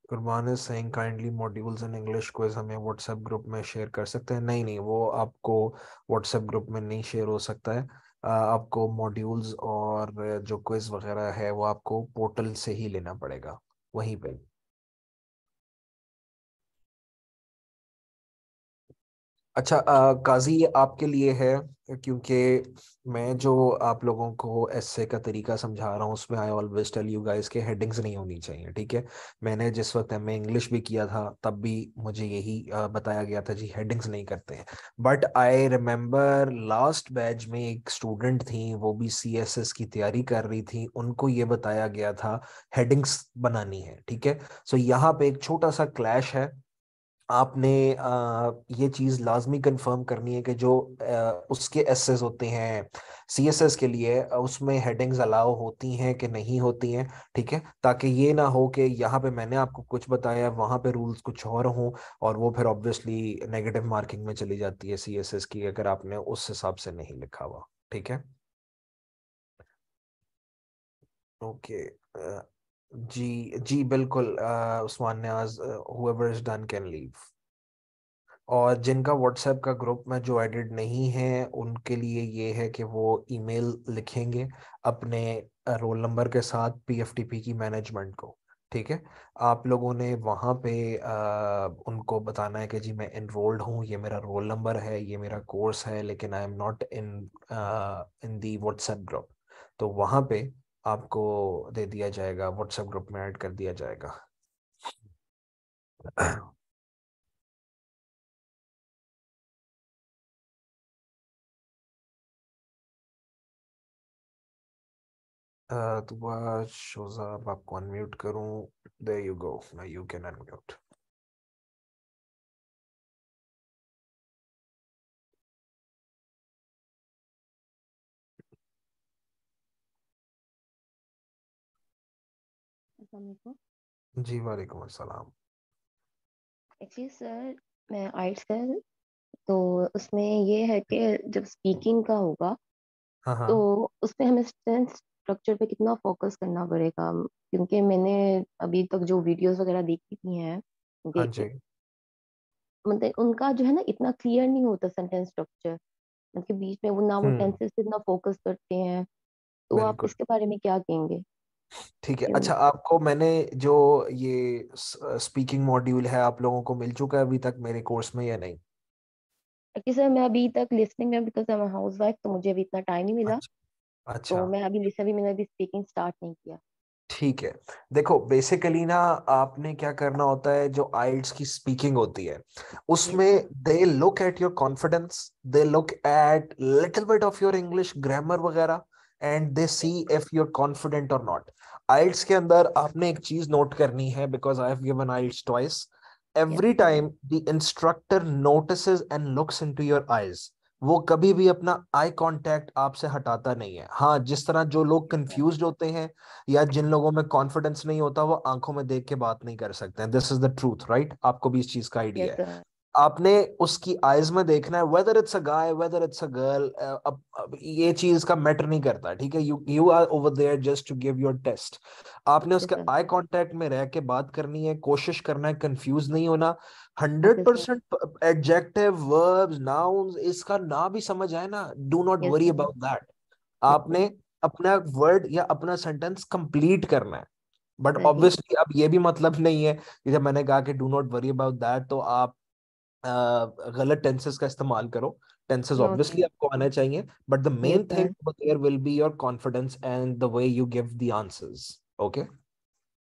Qurban is saying kindly modules in English quiz हमें व्हाट्सएप ग्रुप में शेयर कर सकते हैं? नहीं नहीं, वो आपको व्हाट्सएप ग्रुप में नहीं शेयर हो सकता है। आपको मॉड्यूल्स और जो क्विज वगैरह है वो आपको पोर्टल से ही लेना पड़ेगा, वहीं पे। अच्छा, काजी, ये आपके लिए है, क्योंकि मैं जो आप लोगों को एस्से का तरीका समझा रहा हूँ उसमें I always tell you guys के हेडिंग्स नहीं होनी चाहिए, ठीक है? मैंने जिस वक्त एमए इंग्लिश भी किया था तब भी मुझे यही बताया गया था जी, हेडिंग्स नहीं करते हैं। But I remember last batch में एक स्टूडेंट थी, वो भी सीएसएस की तैयारी कर रही थी, उनको ये बताया गया था हेडिंग्स बनानी है, ठीक है? सो यहाँ पे एक छोटा सा क्लैश है। आपने ये चीज लाजमी कंफर्म करनी है कि जो उसके एसेस होते हैं सीएसएस के लिए, उसमें हेडिंग्स अलाउ होती हैं कि नहीं होती हैं, ठीक है? ताकि ये ना हो कि यहाँ पे मैंने आपको कुछ बताया, वहाँ पे रूल्स कुछ और हों, और वो फिर ऑब्वियसली नेगेटिव मार्किंग में चली जाती है सीएसएस की, अगर आपने उस हिसाब से नहीं लिखा हुआ, ठीक है? ओके। जी जी बिल्कुल, उस्मान न्याज, whoever is done can leave। और जिनका व्हाट्सएप का ग्रुप में जो एडिड नहीं है, उनके लिए ये है कि वो ईमेल लिखेंगे अपने रोल नंबर के साथ पीएफटीपी की मैनेजमेंट को, ठीक है? आप लोगों ने वहाँ पे उनको बताना है कि जी मैं इनरोल्ड हूँ, ये मेरा रोल नंबर है, ये मेरा कोर्स है, लेकिन I am not in in the WhatsApp group. तो वहां पे आपको दे दिया जाएगा, व्हाट्सएप ग्रुप में ऐड कर दिया जाएगा। दुआ शोजाब आपको अनम्यूट करूं? There you go, now you can unmute. जी वालेकुम अस्सलाम। एक्चुअली सर, मैं आर्ट्स कर, तो उसमें ये है कि जब स्पीकिंग का होगा हाँ हाँ। तो उसमें हमें सेंटेंस स्ट्रक्चर पे कितना फोकस करना पड़ेगा? क्योंकि मैंने अभी तक जो वीडियोस वगैरह देखी थी हैं हाँ उनके, जी। मतलब उनका जो है ना इतना क्लियर नहीं होता सेंटेंस स्ट्रक्चर, मतलब बीच में वो ना वो हम्म। टेंसेस पे इतना फोकस करते हैं। तो आप बिल्कुल। इसके बारे में क्या कहेंगे? ठीक है, अच्छा आपको मैंने जो ये स्पीकिंग मॉड्यूल है आप लोगों को मिल चुका है अभी तक मेरे कोर्स में या नहीं? एक्चुअली सर, मैं अभी तक लिसनिंग में, because I am house wife, तो मुझे अभी इतना टाइम नहीं मिला। अच्छा। अच्छा। तो मैं अभी लिसन भी, मैंने अभी स्पीकिंग स्टार्ट नहीं किया। ठीक है, देखो बेसिकली ना आपने क्या करना होता है, जो आइल्स की स्पीकिंग होती है यस उसमें sir. They look at your confidence, they look at little bit of your English grammar वगैरह, and they see if you are confident और नॉट। आइल्स के अंदर आपने एक चीज नोट करनी है, because I have given IELTS twice. Yes every sir. Time the instructor notices and looks into your eyes, वो कभी भी अपना आई कांटेक्ट आपसे हटाता नहीं है। हाँ, जिस तरह जो लोग कंफ्यूज्ड होते हैं या जिन लोगों में कॉन्फिडेंस नहीं होता वो आंखों में देख के बात नहीं कर सकते हैं, this is the truth, right? आपको भी इस चीज का आइडिया यस है। सर। आपने उसकी आईज में देखना है, whether it's a guy whether it's a girl, अब ये चीज का मैटर नहीं करता, ठीक है? You you are over there just to give your test. आपने यस उसके सर। आई कांटेक्ट में रह के बात करनी है, कोशिश करना है कंफ्यूज नहीं होना। Hundred okay sir. Percent adjective verbs nouns इसका ना भी समझ आए ना, do not yes worry sir. About that. Yes sir. आपने अपना वर्ड या अपना सेंटेंस कंप्लीट करना है। बट सही। ऑब्वियसली अब ये भी मतलब नहीं है कि जब मैंने कहा कि do not worry about that तो आप गलत टेंसेस का इस्तेमाल करो। Tenses no obviously sir. आपको आने चाहिए, but the yes main thing sir. There will be your confidence and the way you give the answers. Okay.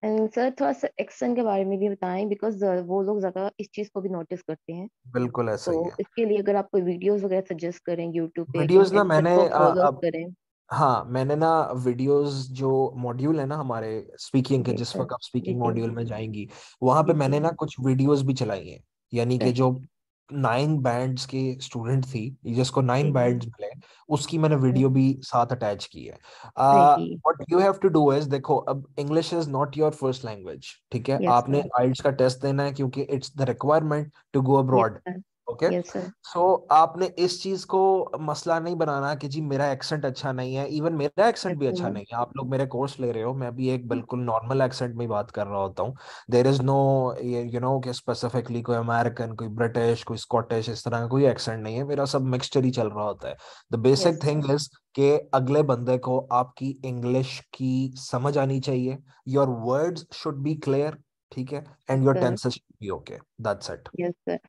And sir, थोड़ा सा एक्शन के बारे में भी बताएं, बिकॉज वो लोग ज्यादा इस चीज को भी नोटिस करते हैं। बिल्कुल ऐसा तो ही है। इसके लिए अगर आप कोई वीडियोस वगैरह सजेस्ट करें यूट्यूब पे, किन वीडियोस ना एक्शन मैंने को फॉलो अब करें? हाँ मैंने ना वीडियोस जो मॉड्यूल है ना हमारे स्पीकिंग के, जी जिस सर। वक्त आप जी स्पीकिंग जी। मॉड्यूल में जाएंगी वहां पे जी जी। मैंने ना कुछ वीडियोस भी चलाई हैं। यानी कि जो सही। 9 बैंड्स के स्टूडेंट थी जिसको जी 9 बैंड्स मिले, उसकी मैंने वीडियो भी साथ अटैच की है। सही। What you have to do is, देखो अब English is not your first language, ठीक है? यस आपने सर। आइल्स का टेस्ट देना है क्योंकि it's the requirement to go yes abroad. Sir. Okay. Yes sir. So आपने इस चीज को मसला नहीं बनाना कि जी मेरा एक्सेंट अच्छा नहीं है, इवन मेरा एक्सेंट भी अच्छा नहीं है। आप लोग मेरे कोर्स ले रहे हो, मैं भी एक बिल्कुल नॉर्मल एक्सेंट में ही बात कर रहा होता हूँ। There is no you know कि स्पेसिफिकली कोई अमेरिकन, कोई ब्रिटिश, कोई स्कॉटिश, इस तरह का कोई एक्सेंट नहीं है, मेरा सब मिक्सचर ही चल रहा होता है। The yes basic sir. Thing is कि अगले बंदे को आपकी इंग्लिश की समझ आनी चाहिए, your words should be clear, ठीक है? Yes and your sir. Tenses should be okay, that's it. Yes sir.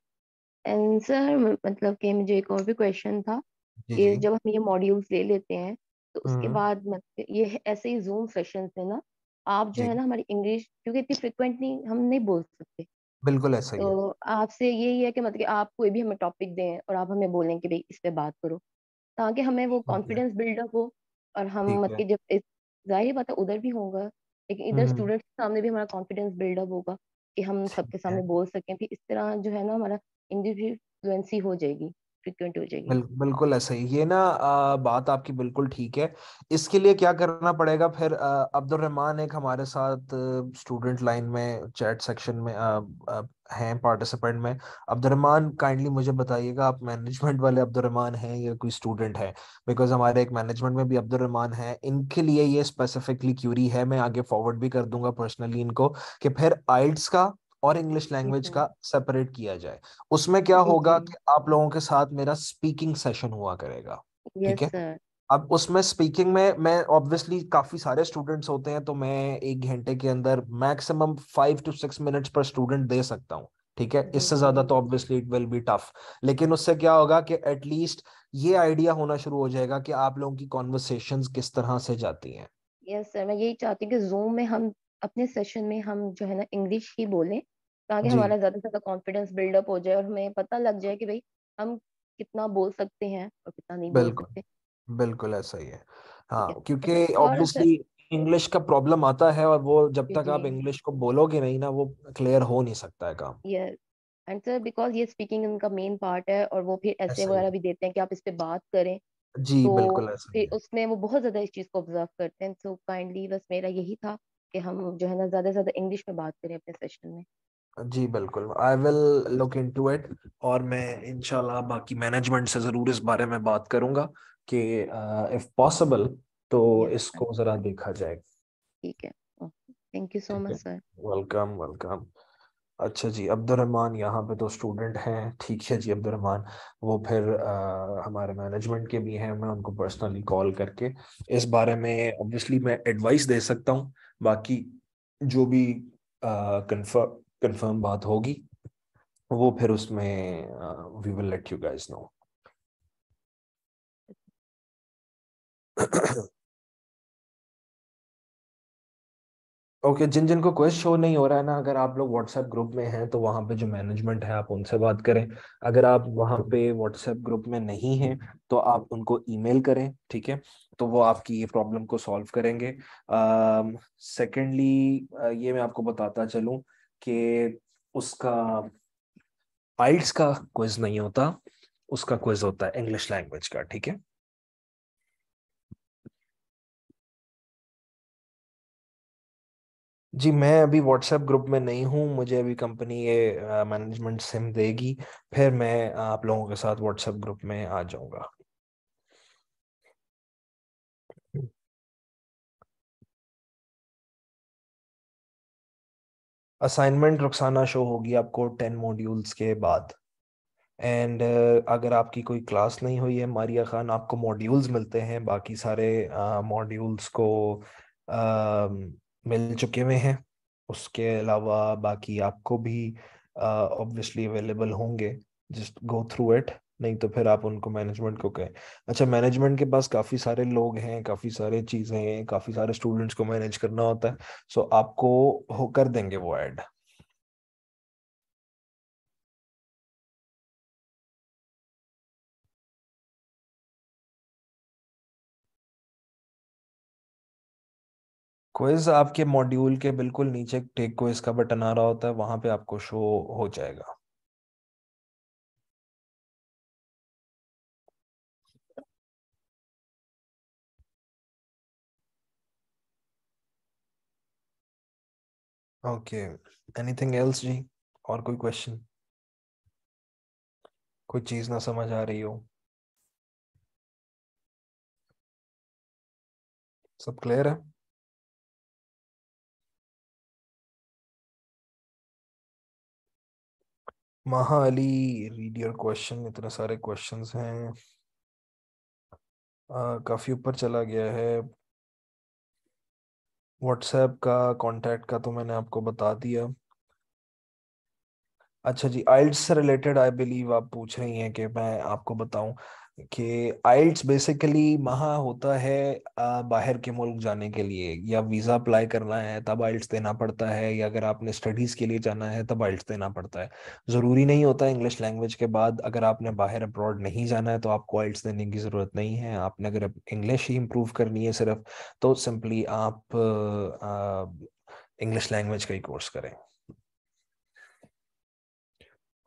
And sir, मतलब कि मुझे एक और भी क्वेश्चन था जी कि जी। जब हम ये मॉड्यूल्स ले लेते हैं तो उसके हम्म। बाद मतलब ये ऐसे ही जूम सेशंस में ना, आप जो जी है ना हमारी इंग्लिश, क्योंकि इतनी फ्रिक्वेंटली हम नहीं बोल सकते, बिल्कुल ऐसा ही है। तो आपसे यही है कि मतलब कि आप कोई भी हमें टॉपिक दें और आप हमें बोलें कि भाई इस पे बात करो, ताकि हमें वो ठीक है। कॉन्फिडेंस बिल्डअप हो। और हम ठीक मतलब है। कि जब जाहिर बात है उधर भी होगा, लेकिन इधर हम्म। स्टूडेंट्स के सामने भी हमारा कॉन्फिडेंस बिल्डअप होगा कि हम ठीक सबके है। सामने बोल सकें, फिर इस तरह जो है ना हमारा इंग्लिश फ्लुएंसी हो जाएगी, फ्रिक्वेंट हो जाएगी। बिल्कुल ऐसा ही, ये ना बात आपकी बिल्कुल ठीक है। इसके लिए क्या करना पड़ेगा फिर, अब्दुल रहमान एक हमारे साथ स्टूडेंट लाइन में चैट सेक्शन में हैं पार्टिसिपेंट में। अब्दुल रहमान काइंडली मुझे बताइएगा आप मैनेजमेंट वाले अब्दुल रहमान हैं या कोई स्टूडेंट है? बिकॉज हमारे एक मैनेजमेंट में भी अब्दुल रहमान है, इनके लिए ये स्पेसिफिकली क्यूरी है, मैं आगे फॉरवर्ड भी कर दूंगा पर्सनली इनको, कि फिर आइल्स का और इंग्लिश जी लैंग्वेज सर। का सेपरेट किया जाए। उसमें क्या जी होगा जी। कि आप लोगों के साथ मेरा स्पीकिंग सेशन हुआ करेगा, ठीक यस है? सर। अब उसमें स्पीकिंग में मैं ऑब्वियसली काफी सारे स्टूडेंट्स होते हैं तो मैं 1 घंटे के अंदर मैक्सिमम 5 to 6 मिनट्स पर स्टूडेंट दे सकता हूँ, ठीक है, जी इससे ज्यादा तो obviously it will be tough. लेकिन उससे क्या होगा कि एटलीस्ट ये आइडिया होना शुरू हो जाएगा कि आप लोगों की कॉन्वर्सेशंस किस तरह से जाती हैं। यस सर, मैं यही चाहती हूँ कि जूम में हम अपने सेशन में हम जो है ना इंग्लिश ही बोलें, ताकि जी हमारा ज्यादा से ज्यादा कॉन्फिडेंस बिल्डअप हो जाए और हमें पता लग जाए कि भाई हम कितना बोल सकते हैं और कितना नहीं बोल बिल्कुल, सकते। बिल्कुल ऐसा ही है। ठीक है। हाँ, क्योंकि और सर, ऑब्वियसली इंग्लिश का प्रॉब्लम आता है, और वो जब जी तक जी, आप इंग्लिश को बोलोगे नहीं ना, वो क्लियर हो नहीं सकता है काम। यस। एंड सर बिकॉज ये स्पीकिंग उनका मेन पार्ट है और वो फिर ऐसे ऐसा ही वगैरह है। भी देते हैं कि आप इस पे बात करें, जी तो बिल्कुल ऐसा ही फिर है। उसमें वो बहुत ज्यादा इस चीज को ऑब्जर्व करते हैं। सो काइंडली बस मेरा यही था कि हम जो है ना ज्यादा से ज्यादा इंग्लिश में बात करें अपने सेशन में। जी बिल्कुल, I will look into it. और मैं इंशाल्लाह बाकी मैनेजमेंट से ज़रूर इस बारे में बात करूंगा कि इफ पॉसिबल तो यस सर, इसको ज़रा देखा जाए। ठीक है। थैंक यू सो ठीक मच है, सर। Welcome welcome. अच्छा जी, अब्दुलरहमान यहाँ पे तो स्टूडेंट हैं, ठीक है जी अब्दुलरहमान। वो फिर हमारे मैनेजमेंट के भी हैं, मैं उनको पर्सनली कॉल करके इस बारे में ऑब्वियसली मैं एडवाइस दे सकता हूँ। बाकी जो भी कंफर्म कंफर्म बात होगी वो फिर उसमें we will let you guys know. Okay, जिन जिन को क्वेश्चन शो नहीं हो रहा है ना, अगर आप लोग व्हाट्सएप ग्रुप में हैं तो वहाँ पे जो मैनेजमेंट है आप उनसे बात करें। अगर आप वहाँ पे व्हाट्सएप ग्रुप में नहीं हैं तो आप उनको ईमेल करें, ठीक है। तो वो आपकी ये प्रॉब्लम को सॉल्व करेंगे। सेकेंडली ये मैं आपको बताता चलूँ कि उसका आइल्स का क्विज नहीं होता, उसका क्विज होता है इंग्लिश लैंग्वेज का, ठीक है। जी मैं अभी व्हाट्सएप ग्रुप में नहीं हूँ, मुझे अभी कंपनी ये मैनेजमेंट सिम देगी, फिर मैं आप लोगों के साथ व्हाट्सएप ग्रुप में आ जाऊंगा। असाइनमेंट रुखसाना शो होगी आपको 10 मॉड्यूल्स के बाद। एंड अगर आपकी कोई क्लास नहीं हुई है मारिया खान, आपको मॉड्यूल्स मिलते हैं, बाकी सारे मॉड्यूल्स को मिल चुके हुए हैं। उसके अलावा बाकी आपको भी ऑब्वियसली अवेलेबल होंगे, जस्ट गो थ्रू इट। नहीं तो फिर आप उनको मैनेजमेंट को कहें। अच्छा, मैनेजमेंट के पास काफ़ी सारे लोग हैं, काफ़ी सारे चीज़ें हैं, काफ़ी सारे स्टूडेंट्स को मैनेज करना होता है। सो आपको हो कर देंगे वो ऐड। क्विज आपके मॉड्यूल के बिल्कुल नीचे टेक क्विज का बटन आ रहा होता है, वहां पे आपको शो हो जाएगा। ओके, एनीथिंग एल्स जी? और कोई क्वेश्चन, कोई चीज ना समझ आ रही हो? सब क्लियर है? महा अली, रीड योर क्वेश्चन। इतने सारे क्वेश्चंस हैं, काफी ऊपर चला गया है। व्हाट्सएप का कांटेक्ट का तो मैंने आपको बता दिया। अच्छा जी, आइल्ट्स से रिलेटेड आई बिलीव आप पूछ रही हैं कि मैं आपको बताऊं कि आइल्ट्स बेसिकली वहाँ होता है बाहर के मुल्क जाने के लिए, या वीज़ा अप्लाई करना है तब आइल्ट्स देना पड़ता है, या अगर आपने स्टडीज़ के लिए जाना है तब आइल्ट्स देना पड़ता है। ज़रूरी नहीं होता इंग्लिश लैंग्वेज के बाद अगर आपने बाहर अब्रॉड नहीं जाना है तो आपको आइल्ट्स देने की ज़रूरत नहीं है। आपने अगर इंग्लिश ही इम्प्रूव करनी है सिर्फ, तो सिंपली आप इंग्लिश लैंग्वेज का ही कोर्स करें।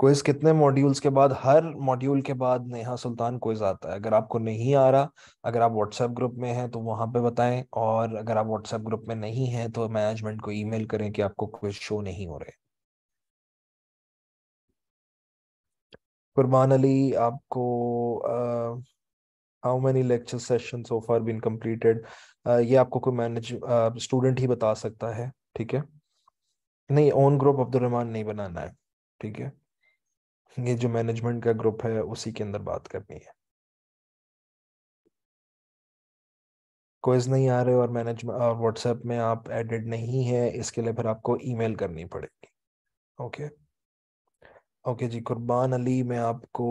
क्विज कितने मॉड्यूल्स के बाद? हर मॉड्यूल के बाद नेहा सुल्तान क्विज आता है। अगर आपको नहीं आ रहा, अगर आप व्हाट्सएप ग्रुप में हैं तो वहां पे बताएं, और अगर आप व्हाट्सएप ग्रुप में नहीं हैं तो मैनेजमेंट को ईमेल करें कि आपको क्विज शो नहीं हो रहे। कुर्बान अली, आपको how many lecture session so far been completed, ये आपको कोई मैनेज स्टूडेंट ही बता सकता है, ठीक है। नहीं, ओन ग्रुप अब्दुल रहमान नहीं बनाना है, ठीक है। ये जो मैनेजमेंट का ग्रुप है उसी के अंदर बात करनी है। क्विज नहीं आ रहे और मैनेजमेंट और व्हाट्सएप में आप एडेड नहीं है, इसके लिए फिर आपको ईमेल करनी पड़ेगी। ओके, ओके जी, कुर्बान अली, मैं आपको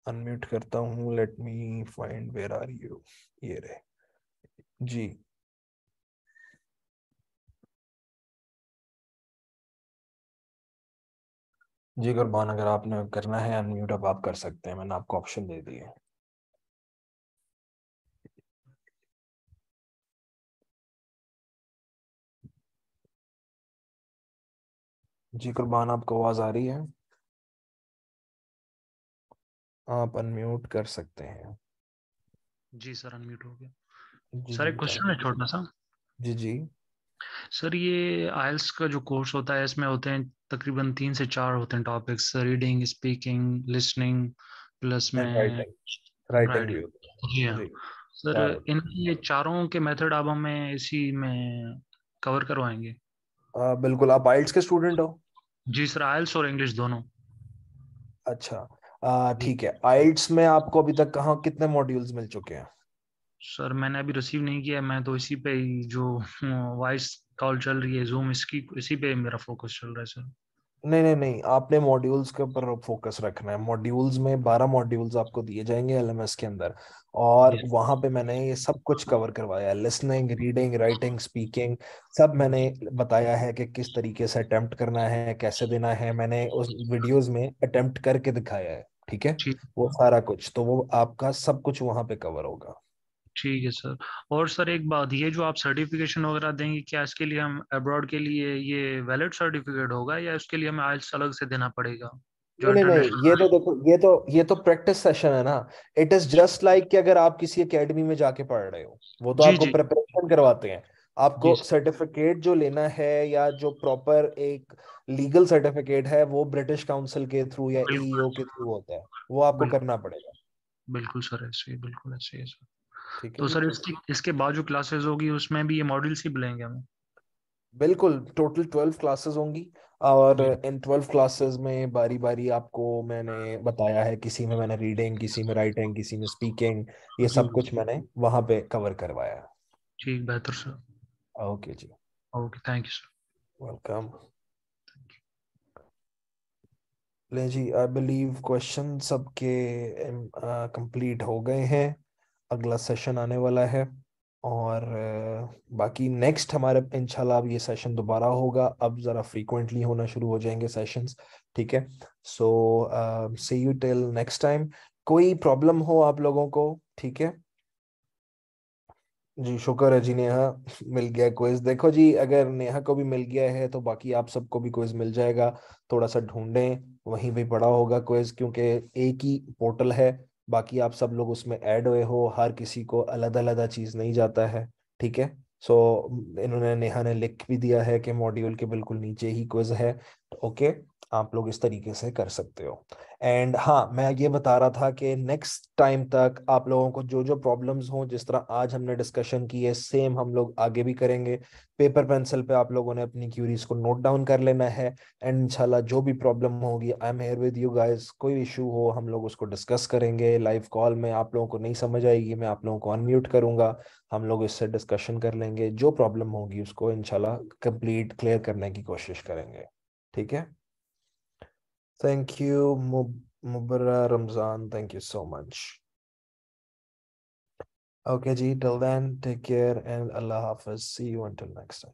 अनम्यूट करता हूँ। Let me find where are you. ये रहे जी। जी कुर्बान, अगर आपने करना है अनम्यूट, अब आप कर सकते हैं, मैंने आपको ऑप्शन दे दिए। जी कुर्बान, आपको आवाज आ रही है? आप अनम्यूट कर सकते हैं। जी सर, अनम्यूट हो गया। जी सर जी एक बताएं। क्वेश्चन है छोटा सा। जी जी। सर ये आइल्स का जो कोर्स होता है इसमें होते हैं तकरीबन 3 से 4 होते हैं topics, reading, speaking, listening, plus and में राइटिंग, राइटिंग भी राइटिंग। होता जी है हाँ जी। सर, चार। इन ये चारों के मेथड आप हमें इसी में कवर करवाएंगे? बिल्कुल। आप आइल्स के स्टूडेंट हो? जी सर, आइल्स और इंग्लिश दोनों। अच्छा। जी ठीक है। आइल्स में आपको अभी तक कहाँ कितने मॉड्यूल्स मिल चुके हैं? सर, मैंने अभी रिसीव नहीं किया है, मैं तो इसी पे ही जो वॉइस कॉल चल रही है जूम, इसकी इसी पे मेरा फोकस चल रहा है सर। नहीं नहीं नहीं, आपने मॉड्यूल्स के ऊपर फोकस रखना है। मॉड्यूल्स में 12 मॉड्यूल्स आपको दिए जाएंगे एलएमएस के अंदर, और जी वहां पे मैंने ये सब कुछ कवर करवाया है। लिसनिंग, रीडिंग, राइटिंग, स्पीकिंग, सब मैंने बताया है कि किस तरीके से अटेम्प्ट करना है, कैसे देना है। मैंने उस वीडियोस में अटेम्प्ट करके दिखाया है, ठीक है। ठीक। वो सारा कुछ, तो वो आपका सब कुछ वहां पे कवर होगा। ठीक है सर। और सर एक बात, ये जो आप सर्टिफिकेशन वगैरह देंगे, क्या इसके लिए हम अब्रॉड के लिए ये वैलिड सर्टिफिकेट होगा या उसके लिए हमें आइल्स अलग से देना पड़ेगा जो नहीं नहीं नहीं, ये इंटरनेशनल? तो देखो, ये तो प्रैक्टिस सेशन है ना। इट इज जस्ट लाइक कि अगर आप किसी एकेडमी में जाके पढ़ रहे हो, वो तो जी आपको जी प्रिपरेशन करवाते हैं। जी आपको सर। सर्टिफिकेट जो लेना है, या जो प्रॉपर एक लीगल सर्टिफिकेट है, वो ब्रिटिश काउंसिल के थ्रू या बिल्कुल ईईओ के थ्रू होता है। वो आपको बिल्कुल। करना पड़ेगा। बिल्कुल सर, ऐसे ही, बिल्कुल ऐसे ही है सर। ठीक है तो जी। सर इसके बाद जो क्लासेस होगी उसमें भी ये मॉड्यूल्स ही मिलेंगे हमें? बिल्कुल, टोटल 12 क्लासेस होंगी, और जी इन 12 क्लासेस में बारी बारी आपको मैंने बताया है। किसी में मैंने रीडिंग, किसी में राइटिंग, किसी में स्पीकिंग, ये जी सब कुछ मैंने वहां पे कवर करवाया है। ठीक, बेहतर सर। ओके जी। Okay, thank you sir. Welcome. ले जी, आई बिलीव क्वेश्चन सबके कंप्लीट हो गए हैं। अगला सेशन आने वाला है, और बाकी नेक्स्ट हमारे इंशाल्लाह अब ये सेशन दोबारा होगा। अब ज़रा फ्रीक्वेंटली होना शुरू हो जाएंगे सेशंस, ठीक है। सो सी यू टिल नेक्स्ट टाइम। कोई प्रॉब्लम हो आप लोगों को, ठीक है जी। शुक्र है जी, नेहा मिल गया क्विज। देखो जी, अगर नेहा को भी मिल गया है तो बाकी आप सबको भी क्विज मिल जाएगा। थोड़ा सा ढूंढें, वहीं पे पड़ा होगा क्विज, क्योंकि एक ही पोर्टल है। बाकी आप सब लोग उसमें ऐड हुए हो, हर किसी को अलग अलग चीज नहीं जाता है, ठीक है। सो इन्होंने, नेहा ने लिख भी दिया है कि मॉड्यूल के बिल्कुल नीचे ही क्विज है। ओके, आप लोग इस तरीके से कर सकते हो। एंड हाँ, मैं ये बता रहा था कि नेक्स्ट टाइम तक आप लोगों को जो जो प्रॉब्लम्स हों, जिस तरह आज हमने डिस्कशन की है, सेम हम लोग आगे भी करेंगे। पेपर पेंसिल पे आप लोगों ने अपनी क्यूरीज को नोट डाउन कर लेना है, एंड इंशाल्लाह जो भी प्रॉब्लम होगी, I am here with you guys. कोई इशू हो, हम लोग उसको डिस्कस करेंगे लाइव कॉल में। आप लोगों को नहीं समझ आएगी, मैं आप लोगों को अनम्यूट करूंगा, हम लोग इससे डिस्कशन कर लेंगे। जो प्रॉब्लम होगी उसको इंशाल्लाह कंप्लीट क्लियर करने की कोशिश करेंगे, ठीक है। Thank you, Mubarra Ramzan. Thank you so much. Okay, ji, till then, take care and Allah Hafiz. See you until next time.